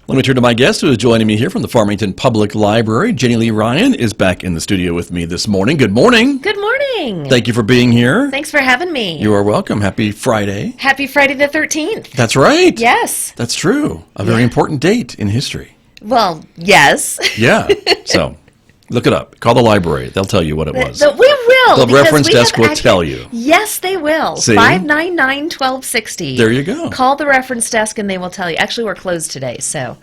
Let me turn to my guest who is joining me here from the Farmington Public Library. Jenny Lee Ryan is back in the studio with me this morning. Good morning. Good morning. Thank you for being here. Thanks for having me. You are welcome. Happy Friday. Happy Friday the 13th. That's right. Yes. That's true. A very important date in history. Well, yes. Yeah. So, look it up. Call the library. They'll tell you what it was. We will. The reference desk will tell you. Yes, they will. See? 599-1260. There you go. Call the reference desk and they will tell you. Actually, we're closed today, so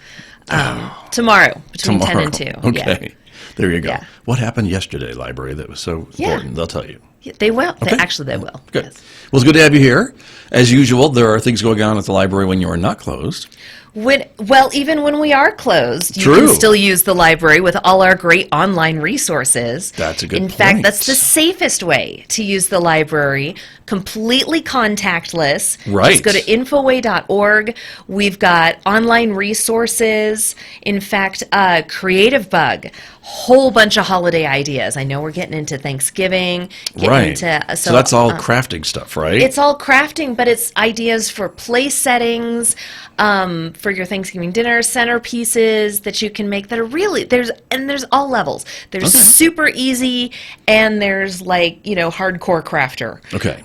tomorrow between 10 and 2. Okay. Yeah. There you go. Yeah. What happened yesterday, library, that was so important? They'll tell you. They will. Okay. They will. Good. Yes. Well, it's good to have you here. As usual, there are things going on at the library when you are not closed. Even when we are closed, you True. can still use the library with all our great online resources. That's a good point. In fact, that's the safest way to use the library, completely contactless. Right. Just go to infoway.org. We've got online resources. In fact, Creative Bug, whole bunch of holiday ideas. I know we're getting into Thanksgiving. Right. So that's all crafting stuff, right? It's all crafting, but it's ideas for place settings, for your Thanksgiving dinner, centerpieces that you can make that are really, there's all levels. There's super easy, and there's hardcore crafter. Okay.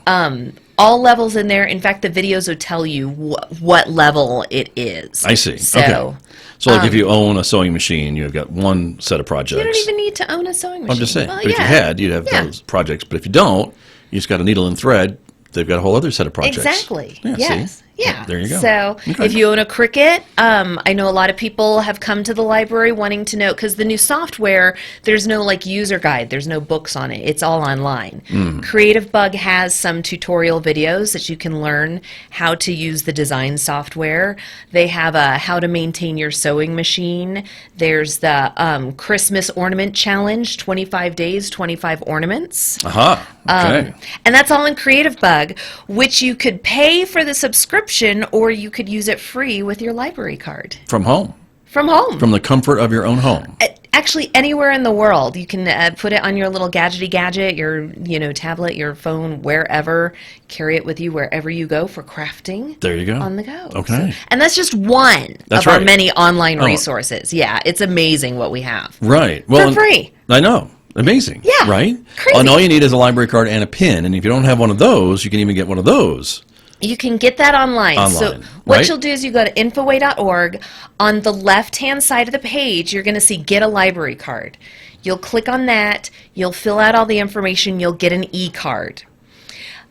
All levels in there. In fact, the videos will tell you what level it is. I see. So, okay. So if you own a sewing machine, you've got one set of projects. You don't even need to own a sewing machine. I'm just saying. Well, but if you had, you'd have those projects. But if you don't, you just got a needle and thread. They've got a whole other set of projects. Exactly. Yeah, yes. see? Yeah. There you go. So if you own a Cricut, I know a lot of people have come to the library wanting to know, because the new software, there's no user guide. There's no books on it. It's all online. Creative Bug has some tutorial videos that you can learn how to use the design software. They have a how to maintain your sewing machine. There's the Christmas Ornament Challenge, 25 days, 25 ornaments. Aha. Okay. And that's all in Creative Bug, which you could pay for the subscription, or you could use it free with your library card. From home. From home. From the comfort of your own home. Actually, anywhere in the world. You can put it on your little gadget, your tablet, your phone, wherever. Carry it with you wherever you go for crafting. There you go. On the go. Okay. So, and that's just one of our many online resources. Yeah, it's amazing what we have. Right. Well, for free. I know. Amazing. Yeah. Right? Crazy. And all you need is a library card and a pin. And if you don't have one of those, you can even get one of those. You can get that online. So what you'll do is you go to infoway.org. On the left-hand side of the page, you're going to see Get a Library Card. You'll click on that. You'll fill out all the information. You'll get an e-card.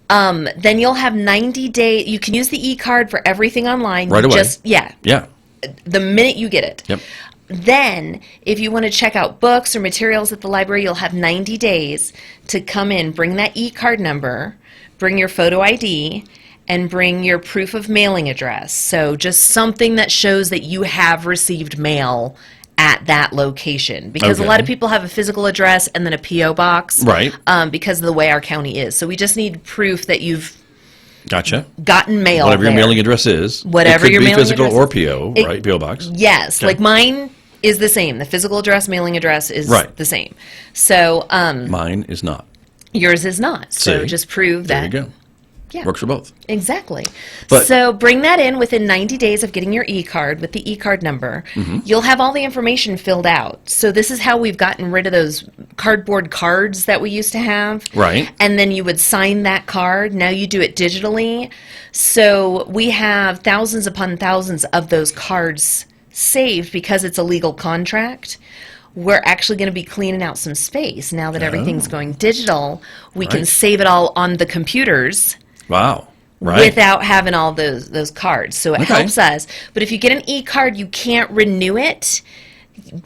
Then you'll have 90 days. You can use the e-card for everything online. Right away. Yeah. The minute you get it. Yep. Then, if you want to check out books or materials at the library, you'll have 90 days to come in, bring that e-card number, bring your photo ID, and bring your proof of mailing address. So just something that shows that you have received mail at that location. Because a lot of people have a physical address and then a P.O. box. Right. Because of the way our county is. So we just need proof that you've gotten mail. Whatever your mailing address is. Whatever your mailing physical address or P.O., right? P.O. box. Yes. Okay. Like mine is the same. The physical address, mailing address is the same. So mine is not. Yours is not. So just prove that. There you go. Yeah. Works for both. Exactly. But, so bring that in within 90 days of getting your e-card with the e-card number. You'll have all the information filled out. So this is how we've gotten rid of those cardboard cards that we used to have. Right. And then you would sign that card. Now you do it digitally. So we have thousands upon thousands of those cards saved because it's a legal contract. We're actually going to be cleaning out some space. Now that everything's going digital, we can save it all on the computers. Wow. Right. Without having all those cards. So it helps us. But if you get an e-card, you can't renew it.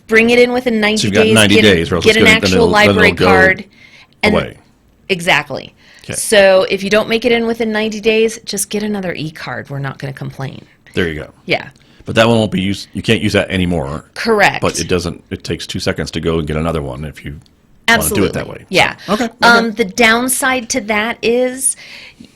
Bring it in within 90 days. So you've got 90 days. Get an actual library card. Away. Exactly. Okay. So if you don't make it in within 90 days, just get another e-card. We're not going to complain. There you go. Yeah. But that one won't be used. You can't use that anymore. Correct. But it doesn't. It takes 2 seconds to go and get another one if you Absolutely. want to do it that way. Yeah. So, okay. The downside to that is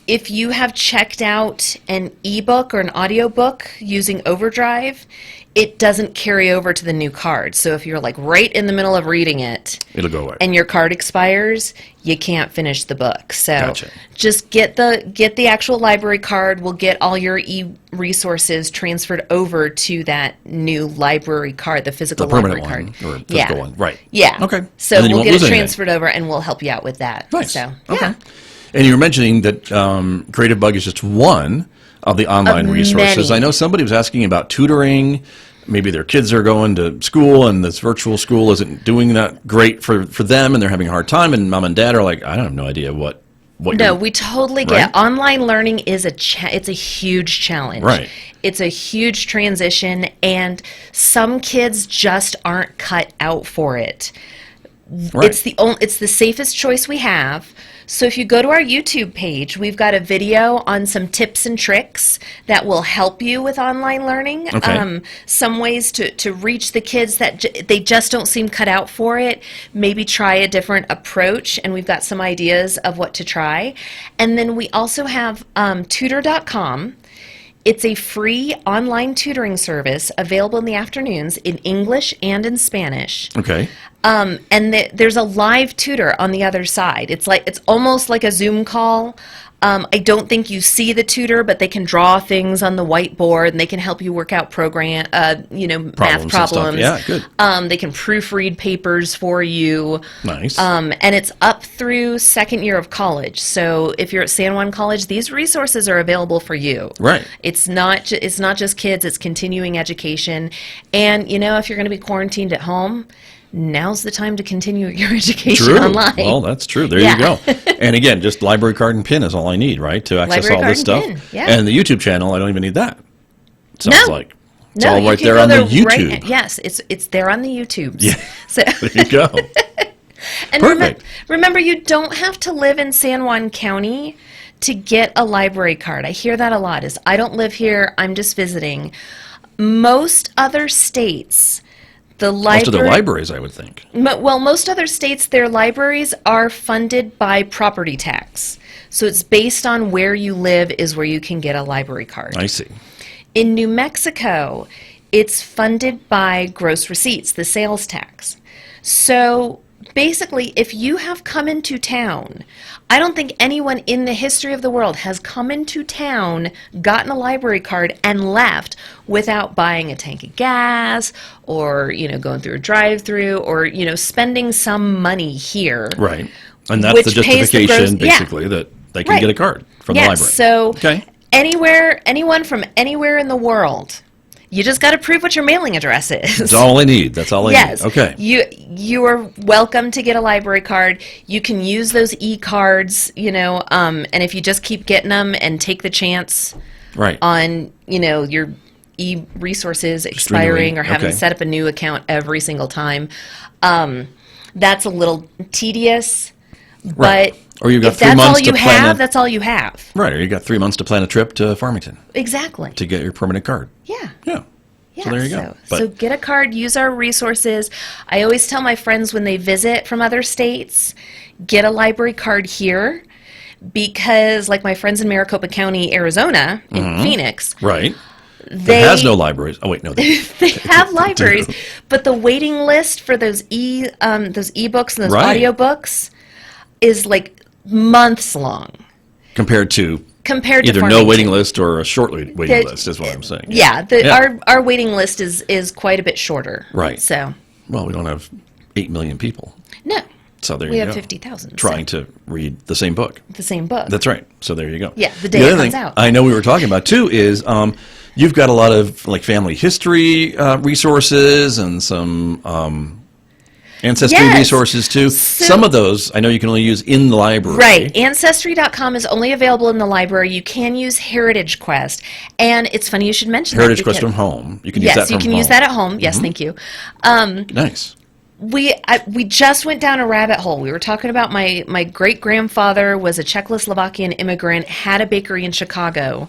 if you have checked out an ebook or an audiobook using Overdrive, it doesn't carry over to the new card. So if you're like right in the middle of reading it, It'll go away. and your card expires, you can't finish the book. So Gotcha. just get the actual library card. We'll get all your e-resources transferred over to that new library card, the physical The permanent library one, card. or physical one. Right. Yeah. Okay. So And then you we'll won't get lose it anything. transferred over, and we'll help you out with that. Nice. So Okay. yeah. And you were mentioning that Creative Bug is just one of the online resources. many. I know somebody was asking about tutoring. Maybe their kids are going to school and this virtual school isn't doing that great for them and they're having a hard time, and mom and dad are like, I have no idea what No, you're... we totally Right? get online learning is it's a huge challenge. Right. It's a huge transition, and some kids just aren't cut out for it. Right. It's the safest choice we have. So if you go to our YouTube page, we've got a video on some tips and tricks that will help you with online learning. Okay. Some ways to reach the kids that they just don't seem cut out for it. Maybe try a different approach, and we've got some ideas of what to try. And then we also have tutor.com. It's a free online tutoring service available in the afternoons in English and in Spanish. Okay. And there's a live tutor on the other side. It's almost like a Zoom call. I don't think you see the tutor, but they can draw things on the whiteboard, and they can help you work out math and stuff. problems. Yeah, good. They can proofread papers for you. Nice. And it's up through second year of college. So if you're at San Juan College, these resources are available for you. Right. It's not just kids. It's continuing education. And if you're going to be quarantined at home, now's the time to continue your education True. online. Well, that's true. There Yeah. you go. And again, just library card and pin is all I need, right, to access Library all this card stuff. and pin, yeah. And the YouTube channel, I don't even need that. Sounds No. like it's No, all you right can there go on the there YouTube. yes, it's there on the YouTubes. Yeah. So, There you go. and Perfect. remember, you don't have to live in San Juan County to get a library card. I hear that a lot. Is I don't live here. I'm just visiting. Most other states, Most of the libraries, I would think. most other states, their libraries are funded by property tax. So it's based on where you live is where you can get a library card. I see. In New Mexico, it's funded by gross receipts, the sales tax. So basically, if you have come into town, I don't think anyone in the history of the world has come into town, gotten a library card, and left without buying a tank of gas or, going through a drive-through or, spending some money here. Right. And that's the Which pays the justification, gross- yeah. basically, that they can Right. get a card from the Yes, library. so Okay. anyone from anywhere in the world, you just got to prove what your mailing address is. That's all I need. That's all I Yes. need. Okay. You are welcome to get a library card. You can use those e-cards, and if you just keep getting them and take the chance Right. on, your e-resources expiring or having okay. to set up a new account every single time, that's a little tedious. Right. But Or you've got if 3 that's all months you to plan have, it. that's all you have. Right. Or you got 3 months to plan a trip to Farmington Exactly. to get your permanent card. Yeah. Yeah. Yeah, So there you go. So get a card, use our resources. I always tell my friends when they visit from other states, get a library card here because like my friends in Maricopa County, Arizona, in Phoenix, Right. they It has no libraries. Oh, wait, no. they have libraries, but the waiting list for those ebooks and those Right. audiobooks is like months long Compared to compared to either no Farmington. waiting list or a short waiting The- list is what I'm saying. Yeah, Yeah. our waiting list is quite a bit shorter. Right. So Well, we don't have 8 million people. no, So there we you have go. 50,000 Trying to read the same book. the same book. That's right. So there you go. Yeah, the day it other comes thing out. I know we were talking about too is you've got a lot of like family history resources and some ancestry Yes. resources too. So- Some of those I know you can only use in the library. Right. Ancestry.com is only available in the library. You can use Heritage Quest. And it's funny you should mention Heritage that. Quest because- from home. You can Yes, use that you from can home. use that at home. Yes, thank you. Nice. We just went down a rabbit hole. We were talking about my great-grandfather was a Czechoslovakian immigrant, had a bakery in Chicago.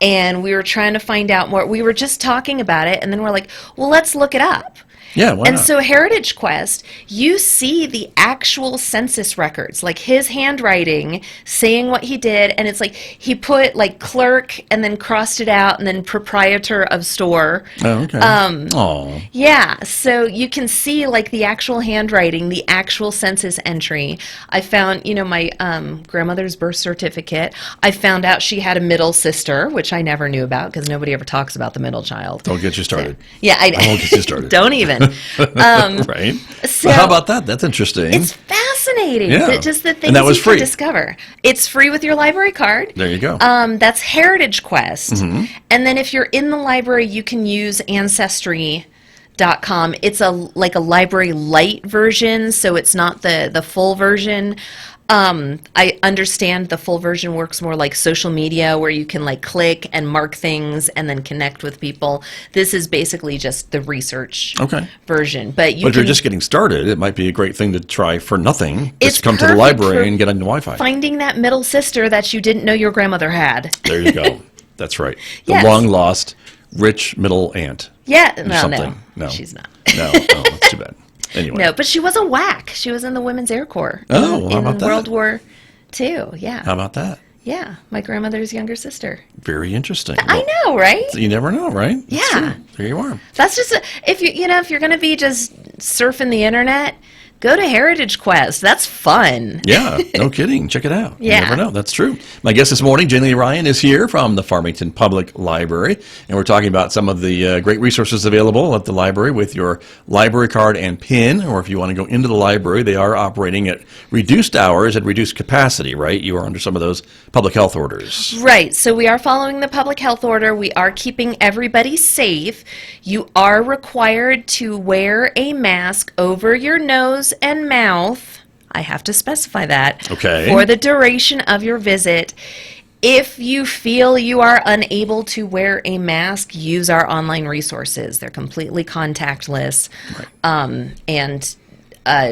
And we were trying to find out more. We were just talking about it, and then we're like, well, let's look it up. Yeah, why And not? so Heritage Quest, you see the actual census records, like his handwriting saying what he did, and it's like he put like clerk and then crossed it out and then proprietor of store. Oh, okay. Oh, Yeah, so you can see like the actual handwriting, the actual census entry. I found, my grandmother's birth certificate. I found out she had a middle sister, which I never knew about because nobody ever talks about the middle child. don't get you started. Yeah, I won't get you started. Don't even. Right. So Well, how about that? That's interesting. it's fascinating. Yeah. Just the things And that was you free. can discover. It's free with your library card. There you go. That's Heritage Quest. Mm-hmm. And then if you're in the library, you can use Ancestry.com. It's like a library light version, so it's not the full version. I understand the full version works more like social media where you can like click and mark things and then connect with people. This is basically just the research version. But if you're just getting started, it might be a great thing to try for nothing. It's Just come to the perfect library for and get on the Wi-Fi. finding that middle sister that you didn't know your grandmother had. There you go. That's right. The Yes. long-lost rich middle aunt. Yeah, Or no, something. No. she's not. No, oh, that's too bad. Anyway. No, but she was a WAC. She was in the Women's Air Corps. Oh, in how about that? World War II. Yeah. How about that? Yeah, my grandmother's younger sister. Very interesting. I know, right? You never know, right? That's Yeah. true. There you are. That's just if you're going to be just surfing the internet, go to Heritage Quest. That's fun. Yeah, no kidding. Check it out. Yeah. You never know. That's true. My guest this morning, Jane Lee Ryan, is here from the Farmington Public Library, and we're talking about some of the great resources available at the library with your library card and PIN, or if you want to go into the library, they are operating at reduced hours at reduced capacity, right? You are under some of those public health orders. Right. So we are following the public health order. We are keeping everybody safe. You are required to wear a mask over your nose and mouth. I have to specify that. Okay. For the duration of your visit. If you feel you are unable to wear a mask, use our online resources. They're completely contactless. Right. And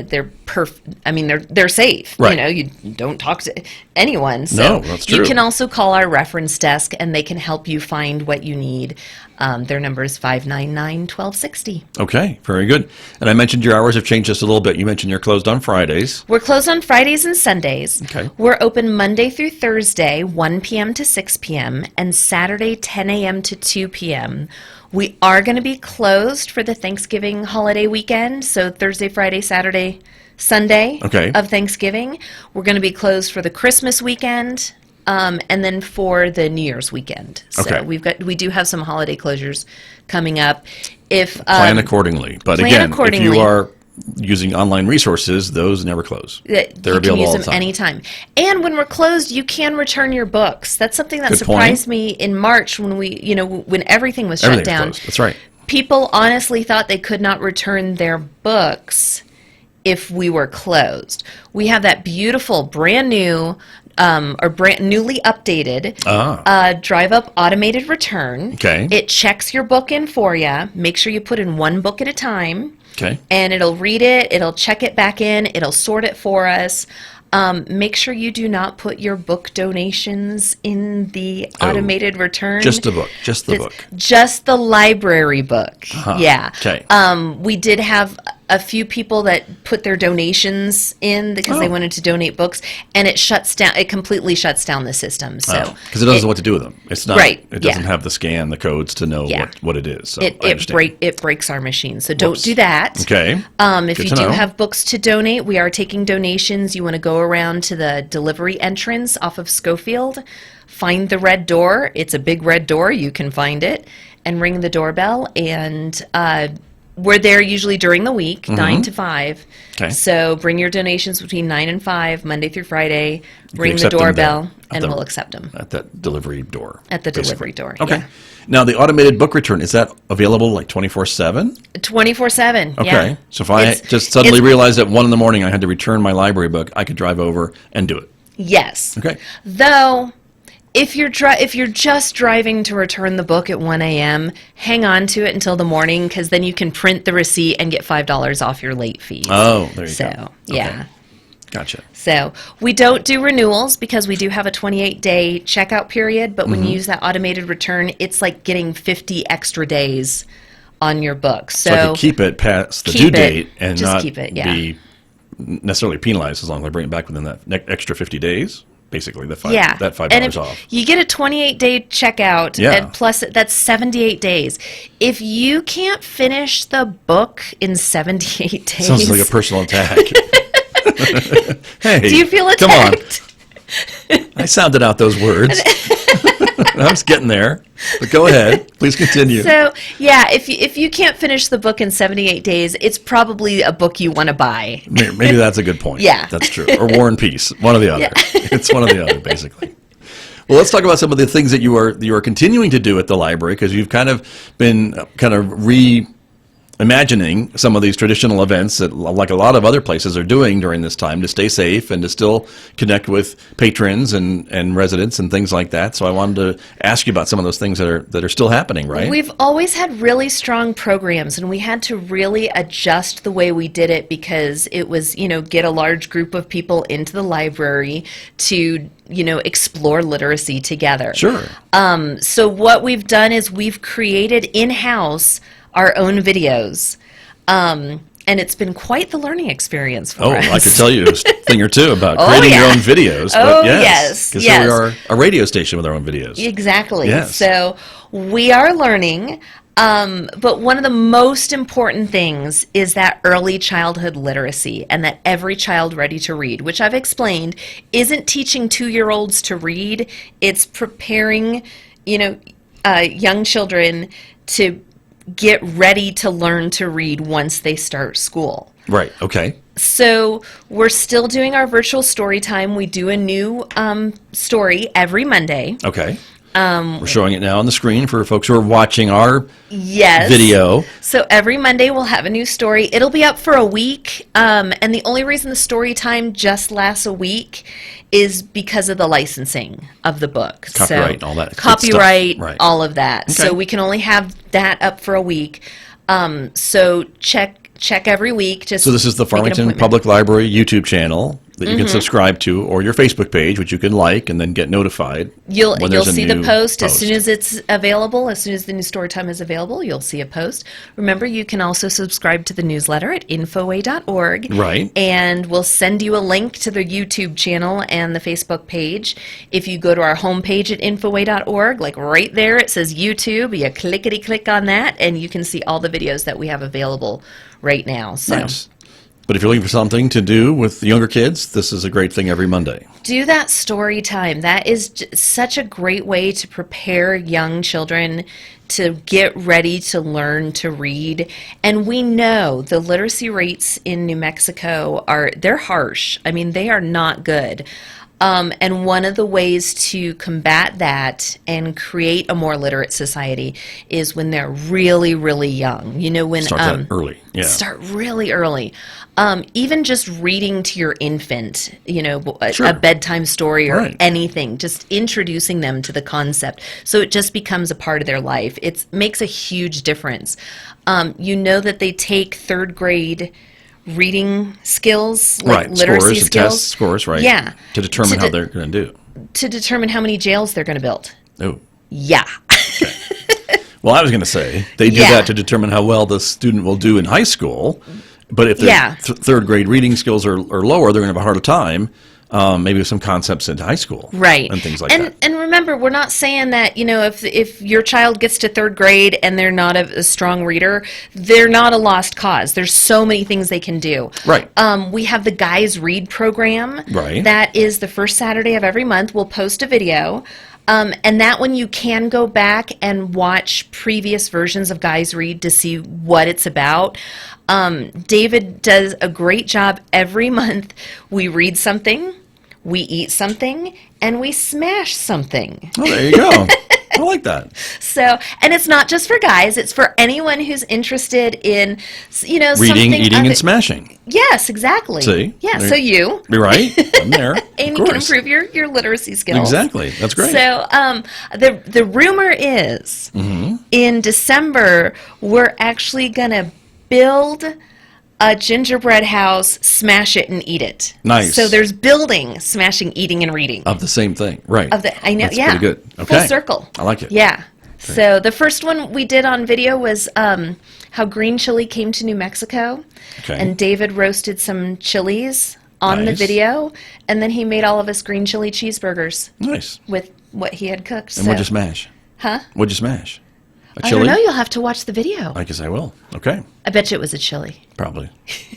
they're safe. Right. You don't talk to anyone. So No, that's true. You can also call our reference desk and they can help you find what you need. Their number is 599-1260. Okay, very good. And I mentioned your hours have changed just a little bit. You mentioned you're closed on Fridays. We're closed on Fridays and Sundays. Okay. We're open Monday through Thursday, 1 p.m. to 6 p.m., and Saturday, 10 a.m. to 2 p.m. We are going to be closed for the Thanksgiving holiday weekend, so Thursday, Friday, Saturday, Sunday of Thanksgiving. We're going to be closed for the Christmas weekend, and then for the New Year's weekend. So we do have some holiday closures coming up. Plan accordingly. But again, if you are using online resources, those never close. They're you can use all them the time. anytime. And when we're closed, you can return your books. That's something that Good surprised point. me in March when when everything was shut Everything's down. closed. That's right. People honestly thought they could not return their books if we were closed. We have that beautiful brand new newly updated drive up automated return. Okay. It checks your book in for you. Make sure you put in one book at a time. Okay. And it'll read it, it'll check it back in, it'll sort it for us. Make sure you do not put your book donations in the automated return. Just the book. Just the book. Just the library book. Yeah. Okay. We did have a few people that put their donations in because they wanted to donate books, and it shuts down. It completely shuts down the system. So because it doesn't know what to do with them. It's not. Right, It doesn't have the scan, the codes to know what it is. So it breaks our machine. So don't do that. Okay. If you do have books to donate, we are taking donations. You want to go around to the delivery entrance off of Schofield, find the red door. It's a big red door. You can find it, and ring the doorbell. And we're there usually during the week, 9 to 5. Okay. So bring your donations between 9 and 5, Monday through Friday. Ring the doorbell, and we'll accept them. At that delivery door. At the delivery door, Okay. yeah. Now, the automated book return, is that available like 24/7? 24/7, Okay. yeah. So if I just suddenly realized at 1 in the morning I had to return my library book, I could drive over and do it. Yes. Okay. Though, if you're just driving to return the book at 1 a.m., hang on to it until the morning, because then you can print the receipt and get $5 off your late fees. Oh, there you go. So, yeah. Gotcha. So we don't do renewals because we do have a 28-day checkout period, but when you use that automated return, it's like getting 50 extra days on your book. So I could keep it past the due keep it. date and Just not keep it, yeah. be necessarily penalized as long as I bring it back within that extra 50 days. Basically, that $5 and if off. you get a 28-day checkout, Yeah. and plus that's 78 days. If you can't finish the book in 78 days, Sounds like a personal attack. Hey, do you feel come on. attacked? I sounded out those words. I was getting there, but go ahead. Please continue. So, yeah, if you can't finish the book in 78 days, it's probably a book you want to buy. Maybe that's a good point. Yeah. That's true. Or War and Peace, one or the other. Yeah. It's one or the other, basically. Well, let's talk about some of the things that you are continuing to do at the library, because you've kind of been reimagining some of these traditional events that, like a lot of other places are doing during this time, to stay safe and to still connect with patrons and residents and things like that. So I wanted to ask you about some of those things that are still happening, right? We've always had really strong programs, and we had to really adjust the way we did it because it was, get a large group of people into the library to, explore literacy together. Sure. So what we've done is we've created in-house our own videos. And it's been quite the learning experience for us. Oh, I could tell you a thing or two about Oh, creating yeah. your own videos. Oh, But yes, because yes. we are a radio station with our own videos. Exactly. Yes. So we are learning, but one of the most important things is that early childhood literacy, and that every child ready to read, which I've explained, isn't teaching 2-year-olds to read. It's preparing, young children to get ready to learn to read once they start school. Right. Okay. So we're still doing our virtual story time. We do a new story every Monday. Okay. We're showing it now on the screen for folks who are watching our Yes. video. So every Monday we'll have a new story. It'll be up for a week. And the only reason the story time just lasts a week is because of the licensing of the book. Copyright and all that good Copyright, stuff. Right. all of that. Okay. So we can only have that up for a week. So check every week. Just So this is the make an Farmington appointment. Public Library YouTube channel that you can subscribe to, or your Facebook page, which you can like and then get notified. You'll when there's a see the new post as soon as it's available. As soon as the new story time is available, you'll see a post. Remember, you can also subscribe to the newsletter at infoway.org. Right. And we'll send you a link to the YouTube channel and the Facebook page. If you go to our homepage at infoway.org, like right there, it says YouTube. You clickety-click on that, and you can see all the videos that we have available right now. So. Nice. But if you're looking for something to do with the younger kids, this is a great thing every Monday. Do that story time. That is such a great way to prepare young children to get ready to learn to read. And we know the literacy rates in New Mexico they're harsh. I mean, they are not good. And one of the ways to combat that and create a more literate society is when they're really, really young. When Start that early. Yeah. Start really early. Even just reading to your infant, Sure. a bedtime story or Right. anything, just introducing them to the concept so it just becomes a part of their life. It makes a huge difference. That they take third grade reading skills, like Right. literacy Scores and skills. test scores, right. Yeah. To determine how they're going to do. To determine how many jails they're going to build. Oh. Yeah. Well, I was going to say, they do Yeah. that to determine how well the student will do in high school. But if their Yeah. third grade reading skills are lower, they're going to have a harder time, maybe with some concepts into high school. Right. And things like that. And remember, we're not saying that, if your child gets to third grade and they're not a strong reader, they're not a lost cause. There's so many things they can do. Right. We have the Guys Read program. Right. That is the first Saturday of every month. We'll post a video. And that one you can go back and watch previous versions of Guys Read to see what it's about. David does a great job every month. We read something, we eat something, and we smash something. Oh, there you go. I like that. So, and it's not just for guys, it's for anyone who's interested in, Reading, something eating, other. and smashing. Yes, exactly. See? Yeah, There- so you. You're right. I'm there. And Of you can course. improve your literacy skills. Exactly. That's great. So the rumor is in December we're actually gonna build a gingerbread house, smash it, and eat it. Nice. So there's building, smashing, eating, and reading. Of the same thing. Right. I know. That's Yeah. pretty good. Full Okay. circle. I like it. Yeah. So the first one we did on video was how green chili came to New Mexico. Okay. And David roasted some chilies on the Nice. video, and then he made all of us green chili cheeseburgers Nice. with what he had cooked. And what'd you smash? Huh? What'd you smash? A I chili? don't know. You'll have to watch the video. I guess I will. Okay. I bet you it was a chili. Probably.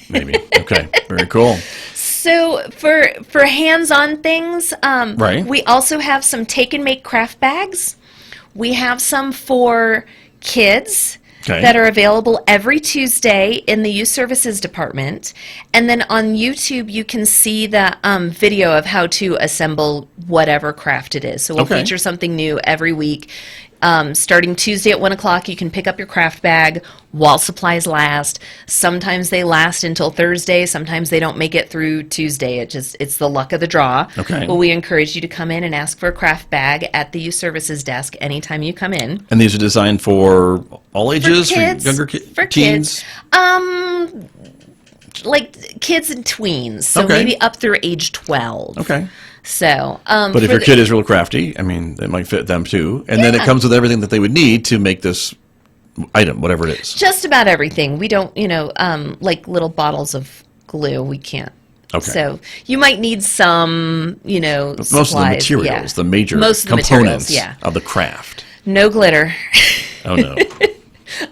Maybe. Okay. Very cool. So for hands-on things, Right. we also have some take and make craft bags. We have some for kids Okay. that are available every Tuesday in the Youth Services Department. And then on YouTube, you can see the video of how to assemble whatever craft it is. So we'll Okay. feature something new every week. Starting Tuesday at 1 o'clock, you can pick up your craft bag while supplies last. Sometimes they last until Thursday. Sometimes they don't make it through Tuesday. It's the luck of the draw. Okay. But we encourage you to come in and ask for a craft bag at the Youth Services desk anytime you come in. And these are designed for all ages? kids. Younger For teens? kids. Like kids and tweens. So Okay. maybe up through age 12. Okay. So, But if your kid is real crafty, I mean, it might fit them too. And then it Yeah. comes with everything that they would need to make this item, whatever it is. just about everything. We don't, like little bottles of glue. We can't. Okay. So you might need some, Most of the supplies, materials, yeah. the major Most of the components materials, yeah. of the craft. No glitter. Oh, no.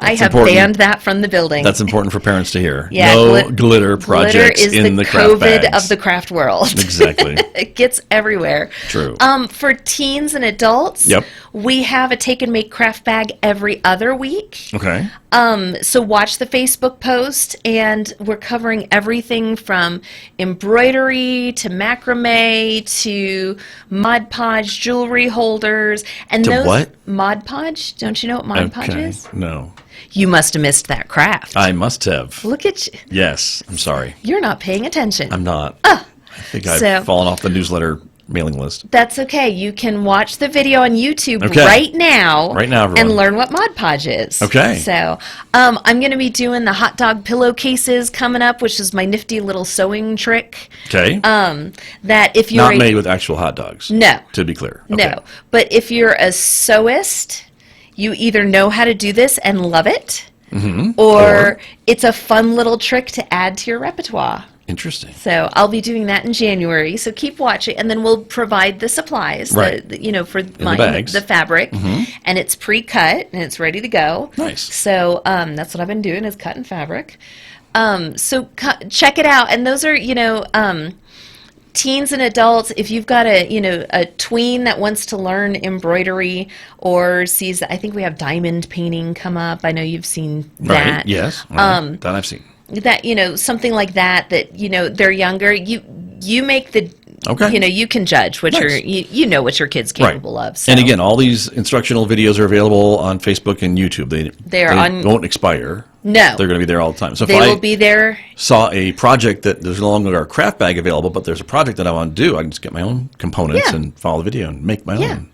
I have important. banned that from the building. That's important for parents to hear. Yeah, No glitter projects glitter is in the the craft COVID bags. of the craft world. Exactly. It gets everywhere. True. For teens and adults, Yep. we have a take and make craft bag every other week. Okay. So watch the Facebook post, and we're covering everything from embroidery to macrame to Mod Podge jewelry holders. And To those what? Mod Podge? Don't you know what Mod Podge Okay. is? No. You must have missed that craft. I must have. Look at you. Yes. I'm sorry. You're not paying attention. I'm not. I think I've So- fallen off the newsletter mailing list. That's okay. You can watch the video on YouTube Okay. right now. Right now, everyone. And learn what Mod Podge is. Okay. So I'm going to be doing the hot dog pillowcases coming up, which is my nifty little sewing trick. Okay. That if you're Not made with actual hot dogs. No. To be clear. Okay. No. But if you're a sewist, you either know how to do this and love it, or it's a fun little trick to add to your repertoire. Interesting. So I'll be doing that in January. So keep watching, and then we'll provide the supplies, Right. for bags. the fabric, and it's pre-cut and it's ready to go. Nice. So that's what I've been doing is cutting fabric. So check it out, and those are teens and adults. If you've got a tween that wants to learn embroidery or sees, I think we have diamond painting come up. I know you've seen that. Right. Yes. Right. That I've seen. That something like that they're younger, you make the Okay. you can judge what Nice. you know what your kid's capable of. So And again, all these instructional videos are available on Facebook and YouTube. They won't expire. No. They're going to be there all the time. So if they I will be there. saw a project that there's no longer a craft bag available, but there's a project that I want to do, I can just get my own components Yeah. and follow the video and make my Yeah. own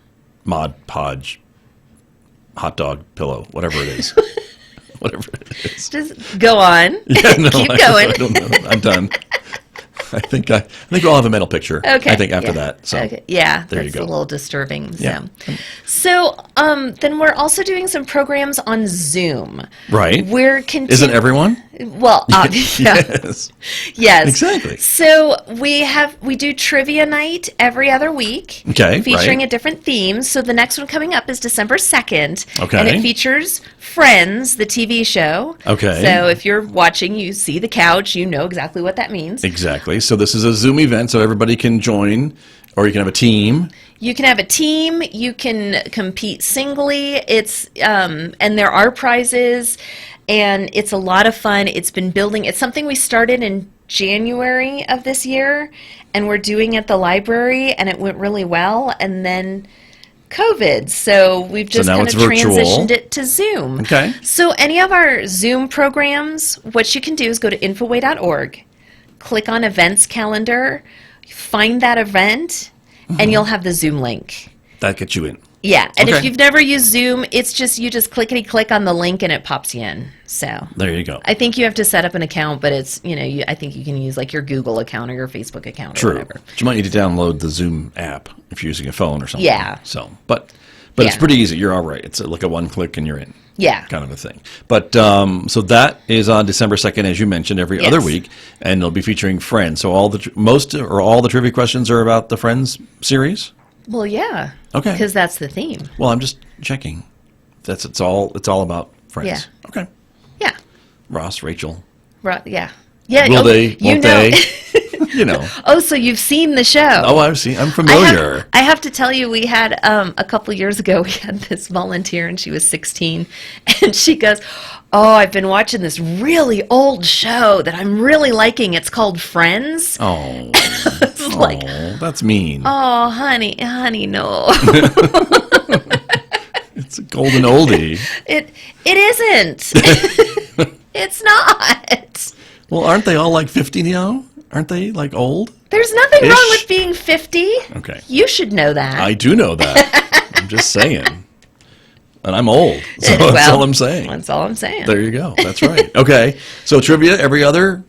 Mod Podge hot dog pillow, whatever it is. Whatever it is. Just go on. Yeah, no, Keep I going. don't know. I'm done. I think we'll have a mental picture. Okay. I think after yeah. that. So okay. Yeah, there you that's go. a little disturbing. Yeah. So then we're also doing some programs on Zoom. Right. We're Isn't everyone? Well, yeah. Yes. Yes. Exactly. So we do trivia night every other week. Okay, Featuring right. a different theme. So the next one coming up is December 2nd. Okay. And it features Friends, the TV show. Okay. So if you're watching, you see the couch, you know exactly what that means. Exactly. So this is a Zoom event, so everybody can join, or you can have a team. You can have a team. You can compete singly. It's and there are prizes, and it's a lot of fun. It's been building. It's something we started in January of this year, and we're doing at the library, and it went really well. And then COVID, so we've just now kind it's of virtual. transitioned it to Zoom. Okay. So any of our Zoom programs, what you can do is go to infoway.org, click on events calendar, find that event, and you'll have the Zoom link. That gets you in. Yeah, and if Okay. you've never used Zoom, it's just you just clickety-click on the link and it pops you in. So There you go. I think you have to set up an account, but it's I think you can use like your Google account or your Facebook account or True. whatever. But you might need to download the Zoom app if you're using a phone or something. Yeah. So, but But it's Yeah. pretty easy. You're all right. It's like a one click and you're in. Yeah. Kind of a thing. But so that is on December 2nd, as you mentioned, every Yes. other week, and they'll be featuring Friends. So all the trivia questions are about the Friends series. Well, yeah. Okay. Because that's the theme. Well, I'm just checking. It's all about Friends. Yeah. Okay. Yeah. Ross, Rachel. Right. Yeah. Yeah. Will okay, they? Won't they? You know. Oh, so you've seen the show? Oh, I'm familiar. I have to tell you, we had a couple years ago. We had this volunteer, and she was 16, and she goes, "Oh, I've been watching this really old show that I'm really liking. It's called Friends." Oh. It's like, that's mean. oh, honey, no. It's a golden oldie. It isn't. It's not. Well, aren't they all like 50 now? Aren't they like old? There's nothing wrong Ish. with being 50. Okay. You should know that. I do know that. I'm just saying. And I'm old. So that's all I'm saying. That's all I'm saying. There you go. That's right. Okay. So trivia every other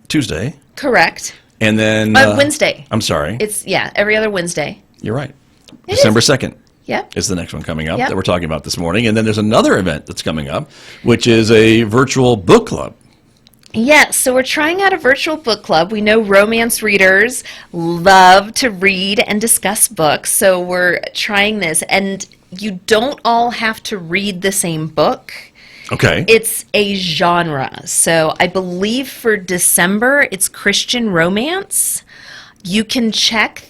Tuesday. Correct. And then Wednesday. I'm sorry. It's every other Wednesday. You're right. December 2nd. Yep. Is the next one coming up Yep. that we're talking about this morning. And then there's another event that's coming up, which is a virtual book club. Yes, so we're trying out a virtual book club. We know romance readers love to read and discuss books, so we're trying this. And you don't all have to read the same book. Okay. It's a genre. So I believe for December, it's Christian romance. You can check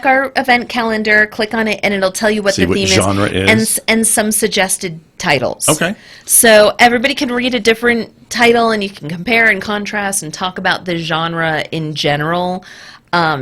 our event calendar, click on it, and it'll tell you what See the what theme genre is. and some suggested titles. Okay. So everybody can read a different title, and you can compare and contrast and talk about the genre in general.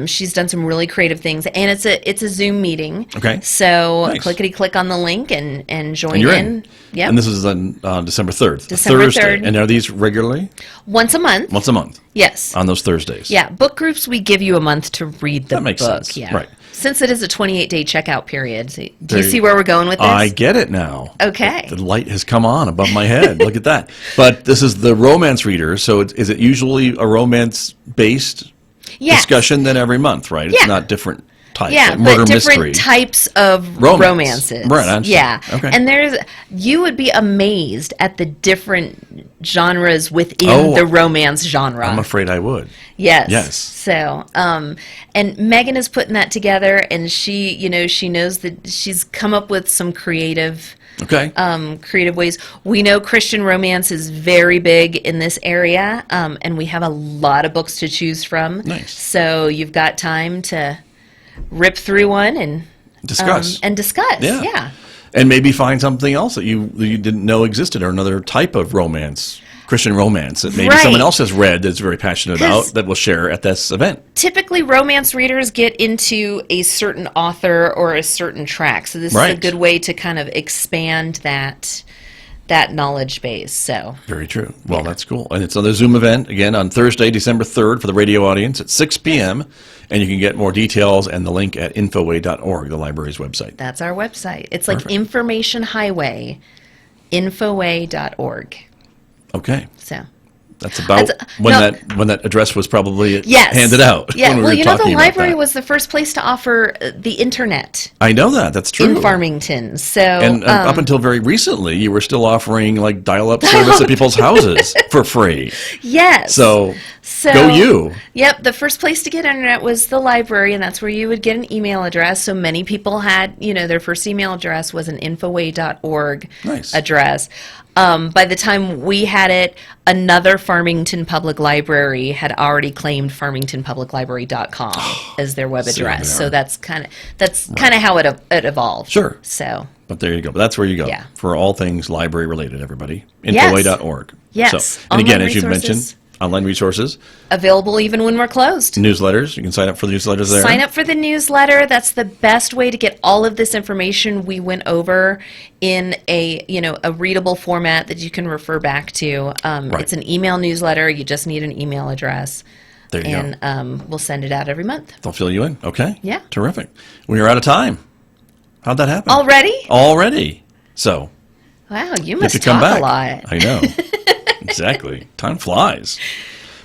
She's done some really creative things, and it's a Zoom meeting. Okay. So Nice. click on the link and join And you're in. Yep. And this is on December 3rd. December Thursday. 3rd. And are these regularly? Once a month. Once a month. Yes. On those Thursdays. Yeah, book groups, we give you a month to read the That makes book. sense. Yeah. Right. Since it is a 28-day checkout period. Do There you you- see where we're going with this? I get it now. Okay. The light has come on above my head. Look at that. But this is the romance reader, so is it usually a romance-based Yes. discussion then every month, right? It's Yeah. not different types, Yeah, like murder but different mystery. types of Romance. romances. Right, I understand. Yeah. Okay. And you would be amazed at the different genres within Oh, the romance genre. I'm afraid I would. Yes. Yes. So, and Megan is putting that together, and she knows that she's come up with some creative ways. We know Christian romance is very big in this area, and we have a lot of books to choose from. Nice. So you've got time to rip through one and Discuss. Yeah. And maybe find something else that you didn't know existed, or another type of romance, Christian romance, that maybe Right. someone else has read that's very passionate 'Cause- about, that we'll share at this event. Typically, romance readers get into a certain author or a certain track, so this is a Right. good way to kind of expand that knowledge base. So Very true. Well, that's cool. And it's on the Zoom event, again, on Thursday, December 3rd, for the radio audience at 6 p.m. And you can get more details and the link at infoway.org, the library's website. that's our website. It's like Perfect. Information Highway, infoway.org. Okay. So That's about when that address was probably yes, handed out. Yeah, when we well, were you know, the talking about library that. was the first place to offer the internet I know that. That's true. in Farmington. So And up until very recently, you were still offering like dial-up service at people's houses for free. yes, So So, go you. Yep, the first place to get internet was the library, and that's where you would get an email address. So many people had, their first email address was an infoway.org Nice. address. By the time we had it, another Farmington Public Library had already claimed farmingtonpubliclibrary.com as their web See, there address. they So are. that's kind of how it evolved. Sure. So But there you go. But that's where you go Yeah. for all things library related, everybody. Yes. Infoway.org. Yes. So, and again, Online as you mentioned, resources. online resources, available even when we're closed. newsletters. You can sign up for the newsletters there. Sign up for the newsletter. That's the best way to get all of this information we went over in a readable format that you can refer back to. Right. It's an email newsletter. You just need an email address. There you go. And we'll send it out every month. They'll fill you in. Okay. Yeah. Terrific. We are out of time. How'd that happen? Already? Already. So, Wow, you you have must to come talk back. a lot. I know. Exactly. Time flies.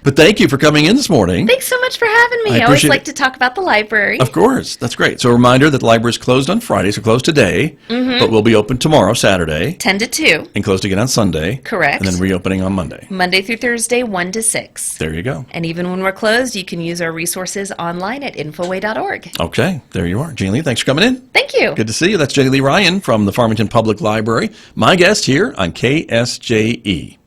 But thank you for coming in this morning. Thanks so much for having me. I always appreciate like it. to talk about the library. Of course. That's great. So a reminder that the library is closed on Fridays, so closed today, but we'll be open tomorrow, Saturday, 10 to 2. and closed again on Sunday. Correct. And then reopening on Monday. Monday through Thursday, 1 to 6. There you go. And even when we're closed, you can use our resources online at infoway.org. Okay, there you are. Jane Lee, thanks for coming in. Thank you. Good to see you. That's Jane Lee Ryan from the Farmington Public Library, my guest here on KSJE.